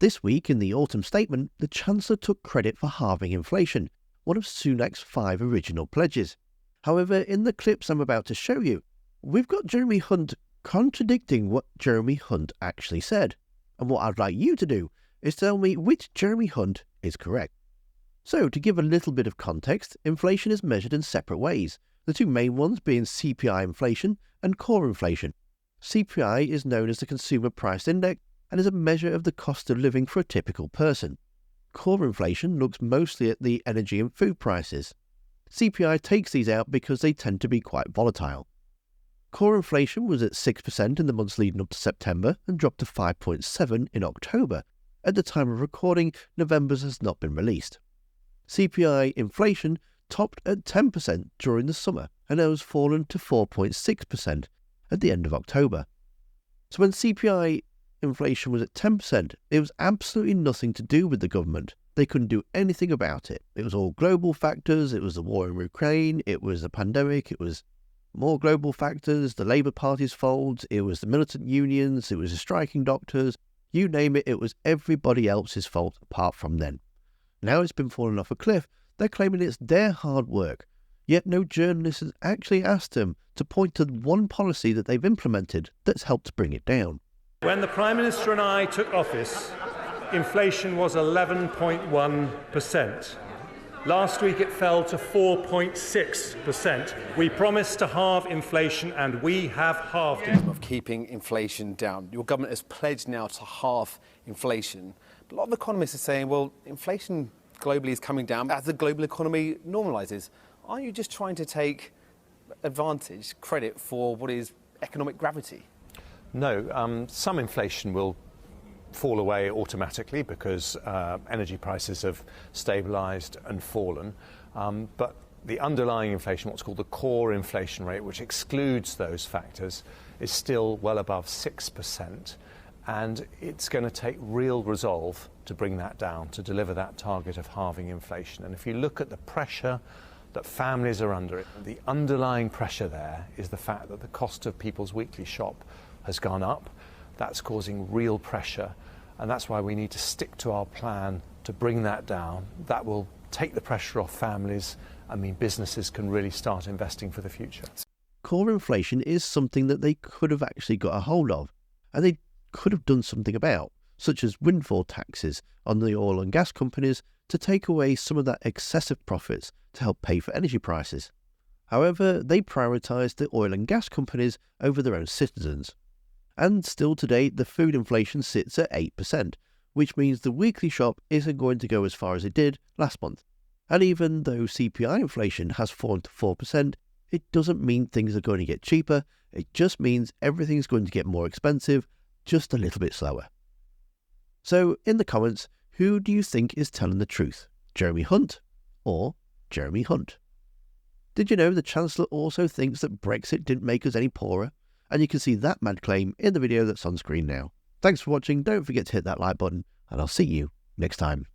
This week, in the autumn statement, the Chancellor took credit for halving inflation, one of Sunak's 5 original pledges. However, in the clips I'm about to show you, we've got Jeremy Hunt contradicting what Jeremy Hunt actually said. And what I'd like you to do is tell me which Jeremy Hunt is correct. So, to give a little bit of context, inflation is measured in separate ways, the two main ones being CPI inflation and core inflation. CPI is known as the Consumer Price Index and is a measure of the cost of living for a typical person. Core inflation looks mostly at the energy and food prices. CPI takes these out because they tend to be quite volatile. Core inflation was at 6% in the months leading up to September and dropped to 5.7% in October. At the time of recording, November's has not been released. CPI inflation topped at 10% during the summer and has fallen to 4.6% at the end of October. So when CPI inflation was at 10%, it was absolutely nothing to do with the government. They couldn't do anything about it. It was all global factors, it was the war in Ukraine, it was the pandemic, it was more global factors, the Labour Party's fault, it was the militant unions, it was the striking doctors, you name it, it was everybody else's fault apart from them. Now it's been falling off a cliff, they're claiming it's their hard work, yet no journalist has actually asked them to point to one policy that they've implemented that's helped bring it down. When the Prime Minister and I took office, inflation was 11.1%. Last week it fell to 4.6%. We promised to halve inflation and we have halved it. Of keeping inflation down. Your government has pledged now to halve inflation. But a lot of economists are saying, well, inflation globally is coming down as the global economy normalises. Aren't you just trying to take advantage, credit for what is economic gravity? No, some inflation will fall away automatically because energy prices have stabilised and fallen. But the underlying inflation, what's called the core inflation rate, which excludes those factors, is still well above 6%. And it's going to take real resolve to bring that down, to deliver that target of halving inflation. And if you look at the pressure that families are under, the underlying pressure there is the fact that the cost of people's weekly shop has gone up. That's causing real pressure, and that's why we need to stick to our plan to bring that down. That will take the pressure off families. I mean, businesses can really start investing for the future. Core inflation is something that they could have actually got a hold of, and they could have done something about, such as windfall taxes on the oil and gas companies to take away some of that excessive profits to help pay for energy prices. However, they prioritised the oil and gas companies over their own citizens. And still today, the food inflation sits at 8%, which means the weekly shop isn't going to go as far as it did last month. And even though CPI inflation has fallen to 4%, it doesn't mean things are going to get cheaper, it just means everything's going to get more expensive, just a little bit slower. So, in the comments, who do you think is telling the truth? Jeremy Hunt or Jeremy Hunt? Did you know the Chancellor also thinks that Brexit didn't make us any poorer? And you can see that mad claim in the video that's on screen now. Thanks for watching, don't forget to hit that like button, and I'll see you next time.